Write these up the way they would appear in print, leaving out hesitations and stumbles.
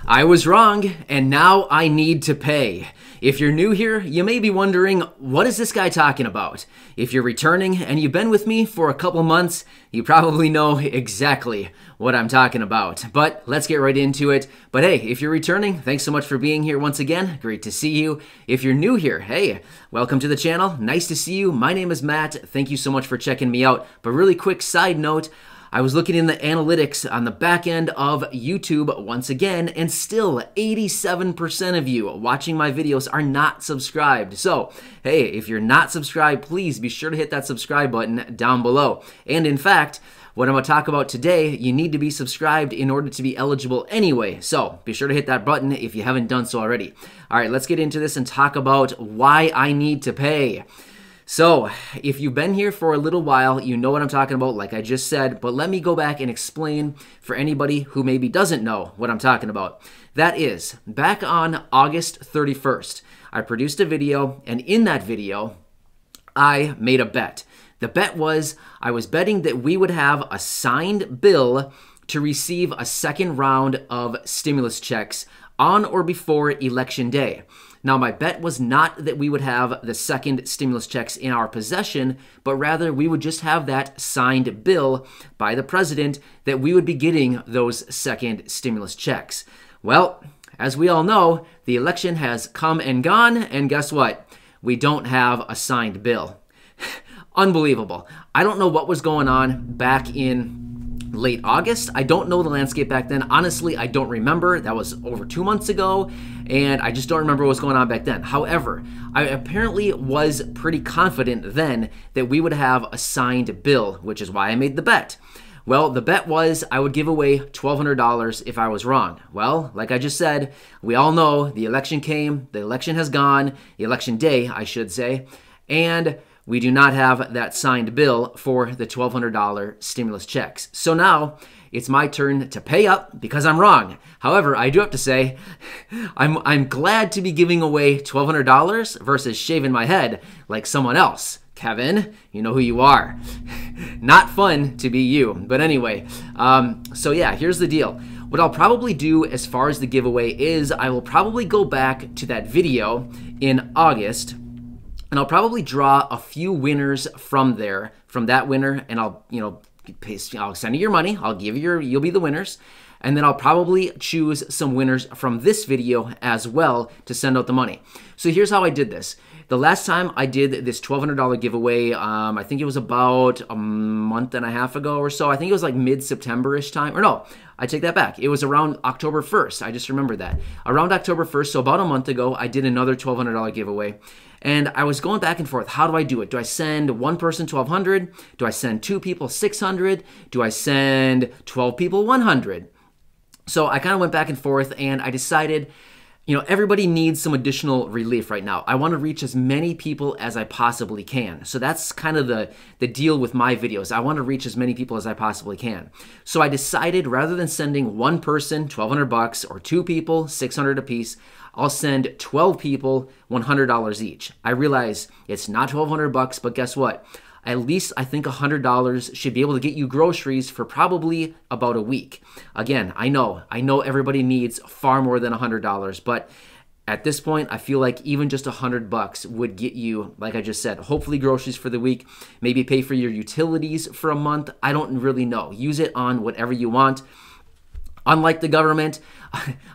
I was wrong, and now I need to pay. If you're new here, you may be wondering, what is this guy talking about? If you're returning and you've been with me for a couple months, you probably know exactly what I'm talking about. But let's get right into it. But hey, if you're returning, thanks so much for being here once again. Great to see you. If you're new here, hey, welcome to the channel. Nice to see you. My name is Matt. Thank you so much for checking me out. But really quick side note, I was looking in the analytics on the back end of YouTube once again, and still 87% of you watching my videos are not subscribed. So, hey, if you're not subscribed, please be sure to hit that subscribe button down below. And in fact, what I'm going to talk about today, you need to be subscribed in order to be eligible anyway. So be sure to hit that button if you haven't done so already. All right, let's get into this and talk about why I need to pay. So, if you've been here for a little while, you know what I'm talking about, like I just said, but let me go back and explain for anybody who maybe doesn't know what I'm talking about. That is, back on August 31st, I produced a video, and in that video, I made a bet. The bet was, I was betting that we would have a signed bill to receive a second round of stimulus checks on or before Election Day. Now, my bet was not that we would have the second stimulus checks in our possession, but rather we would just have that signed bill by the president that we would be getting those second stimulus checks. Well, as we all know, the election has come and gone, and guess what? We don't have a signed bill. Unbelievable. I don't know what was going on back in late August. I don't know the landscape back then. Honestly, I don't remember. That was over 2 months ago, and I just don't remember what was going on back then. However, I apparently was pretty confident then that we would have a signed bill, which is why I made the bet. Well, the bet was I would give away $1,200 if I was wrong. Well, like I just said, we all know the election came, the election has gone, the election day, I should say, and we do not have that signed bill for the $1,200 stimulus checks. So now it's my turn to pay up because I'm wrong. However, I do have to say, I'm glad to be giving away $1,200 versus shaving my head like someone else. Kevin, you know who you are. Not fun to be you. But anyway, so yeah, here's the deal. What I'll probably do as far as the giveaway is I will probably go back to that video in August, and I'll probably draw a few winners from there, from that winner, and I'll send you your money. I'll give you you'll be the winners. And then I'll probably choose some winners from this video as well to send out the money. So here's how I did this. The last time I did this $1,200 giveaway, I think it was about a month and a half ago or so. I think it was like mid-September-ish time. Or no, I take that back. It was around October 1st. I just remembered that. Around October 1st, so about a month ago, I did another $1,200 giveaway. And I was going back and forth. How do I do it? Do I send one person $1,200? Do I send two people $600? Do I send 12 people $100? So I kind of went back and forth, and I decided, you know, everybody needs some additional relief right now. I want to reach as many people as I possibly can. So that's kind of the deal with my videos. I want to reach as many people as I possibly can. So I decided rather than sending one person $1,200 or two people $600 a piece, I'll send 12 people $100 each. I realize it's not $1,200, but guess what? At least I think $100 should be able to get you groceries for probably about a week. Again, I know everybody needs far more than $100, but at this point, I feel like even just $100 would get you, like I just said, hopefully groceries for the week, maybe pay for your utilities for a month. I don't really know. Use it on whatever you want. Unlike the government,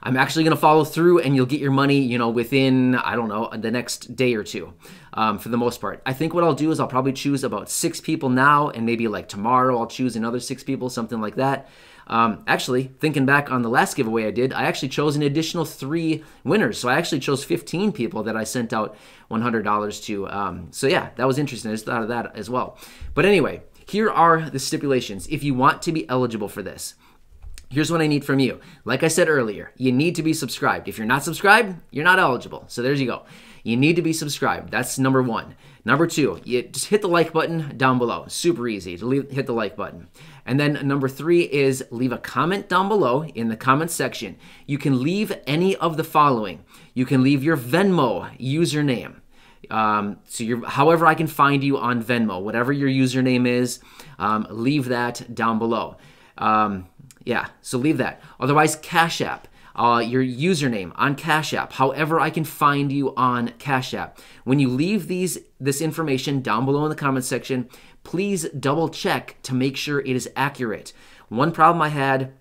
I'm actually going to follow through, and you'll get your money, you know, within, I don't know, the next day or two, for the most part. I think what I'll do is I'll probably choose about 6 people now, and maybe like tomorrow I'll choose another 6 people, something like that. Actually, thinking back on the last giveaway I did, I actually chose an additional 3 winners. So I actually chose 15 people that I sent out $100 to. So yeah, that was interesting. I just thought of that as well. But anyway, here are the stipulations. If you want to be eligible for this, here's what I need from you. Like I said earlier, you need to be subscribed. If you're not subscribed, you're not eligible. So there you go. You need to be subscribed. That's number 1. Number 2, you just hit the like button down below. Super easy to hit the like button. And then number 3 is leave a comment down below in the comment section. You can leave any of the following. You can leave your Venmo username. However I can find you on Venmo, whatever your username is, leave that down below. Yeah, so leave that. Otherwise, Cash App. your username on Cash App, however I can find you on Cash App. When you leave this information down below in the comment section, please double check to make sure it is accurate. One problem I had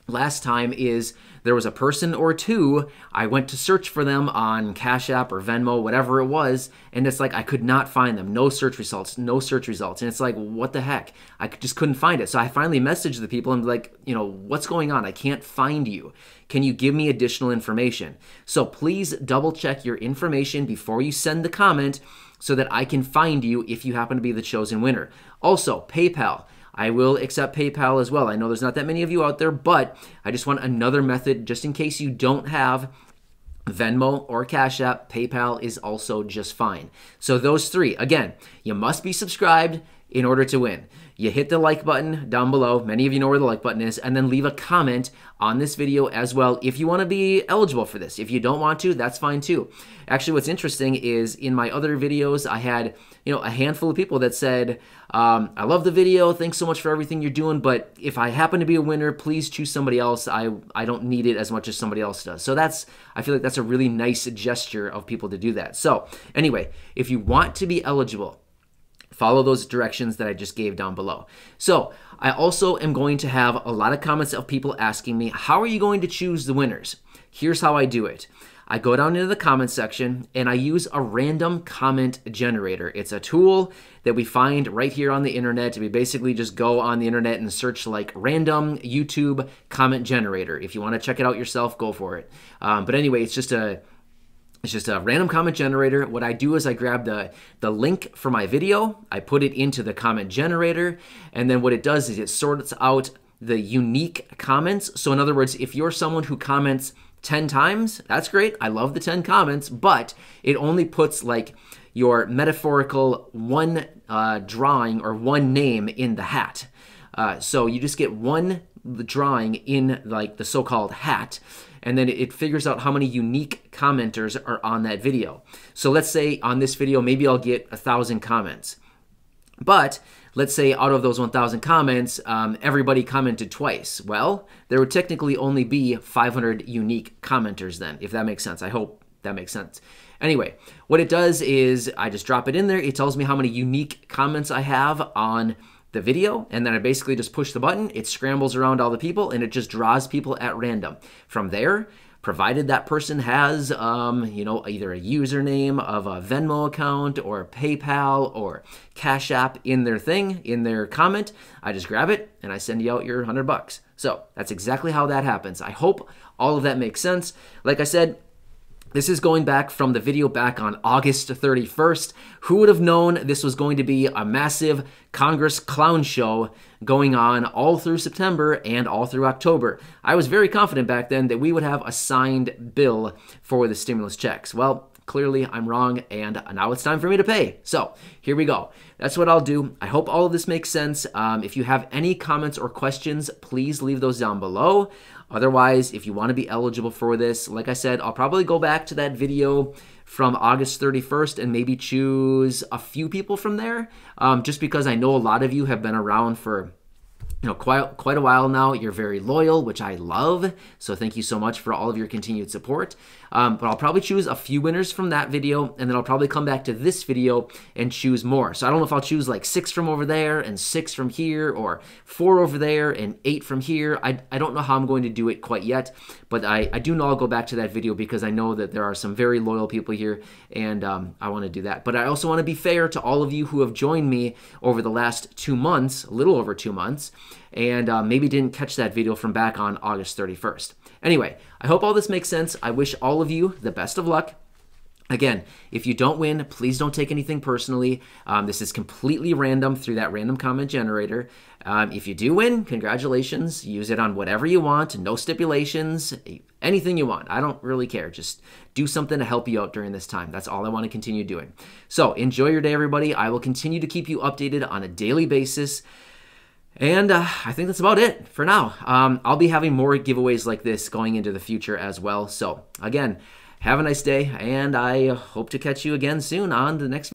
last time is there was a person or two, I went to search for them on Cash App or Venmo, whatever it was, and it's like I could not find them. No search results, no search results. And it's like, what the heck? I just couldn't find it. So I finally messaged the people and like, what's going on? I can't find you. Can you give me additional information? So please double check your information before you send the comment so that I can find you if you happen to be the chosen winner. Also, PayPal. I will accept PayPal as well. I know there's not that many of you out there, but I just want another method just in case you don't have Venmo or Cash App. PayPal is also just fine. So those three, again, you must be subscribed in order to win. You hit the like button down below. Many of you know where the like button is, and then leave a comment on this video as well if you want to be eligible for this. If you don't want to, that's fine too. Actually, what's interesting is in my other videos, I had a handful of people that said, I love the video, thanks so much for everything you're doing, but if I happen to be a winner, please choose somebody else. I don't need it as much as somebody else does. So I feel like that's a really nice gesture of people to do that. So anyway, if you want to be eligible, follow those directions that I just gave down below. So I also am going to have a lot of comments of people asking me, how are you going to choose the winners? Here's how I do it. I go down into the comment section and I use a random comment generator. It's a tool that we find right here on the internet. We basically just go on the internet and search like random YouTube comment generator. If you want to check it out yourself, go for it. But anyway, it's just a random comment generator. What I do is I grab the link for my video, I put it into the comment generator, and then what it does is it sorts out the unique comments. So in other words, if you're someone who comments 10 times, that's great. I love the 10 comments, but it only puts like your metaphorical one drawing or one name in the hat. So you just get one drawing in like the so-called hat, and then it figures out how many unique commenters are on that video. So let's say on this video, maybe I'll get 1,000 comments. But let's say out of those 1,000 comments, everybody commented twice. Well, there would technically only be 500 unique commenters then, if that makes sense. I hope that makes sense. Anyway, what it does is I just drop it in there. It tells me how many unique comments I have on the video, and then I basically just push the button. It scrambles around all the people, and it just draws people at random. From there, provided that person has, either a username of a Venmo account or PayPal or Cash App in their comment, I just grab it and I send you out your $100. So that's exactly how that happens. I hope all of that makes sense. Like I said, this is going back from the video back on August 31st. Who would have known this was going to be a massive Congress clown show going on all through September and all through October? I was very confident back then that we would have a signed bill for the stimulus checks. Well, clearly I'm wrong, and now it's time for me to pay. So here we go. That's what I'll do. I hope all of this makes sense. If you have any comments or questions, please leave those down below. Otherwise, if you want to be eligible for this, like I said, I'll probably go back to that video from August 31st and maybe choose a few people from there, just because I know a lot of you have been around for quite a while now. You're very loyal, which I love. So thank you so much for all of your continued support. But I'll probably choose a few winners from that video, and then I'll probably come back to this video and choose more. So I don't know if I'll choose like 6 from over there and 6 from here, or 4 over there and 8 from here. I don't know how I'm going to do it quite yet, but I do know I'll go back to that video because I know that there are some very loyal people here, and I want to do that. But I also want to be fair to all of you who have joined me over the last 2 months, a little over 2 months, and maybe didn't catch that video from back on August 31st. Anyway, I hope all this makes sense. I wish all of you the best of luck. Again, if you don't win, please don't take anything personally. This is completely random through that random comment generator. If you do win, congratulations. Use it on whatever you want. No stipulations, anything you want. I don't really care. Just do something to help you out during this time. That's all I want to continue doing. So enjoy your day, everybody. I will continue to keep you updated on a daily basis. And I think that's about it for now. I'll be having more giveaways like this going into the future as well. So again, have a nice day, and I hope to catch you again soon on the next video.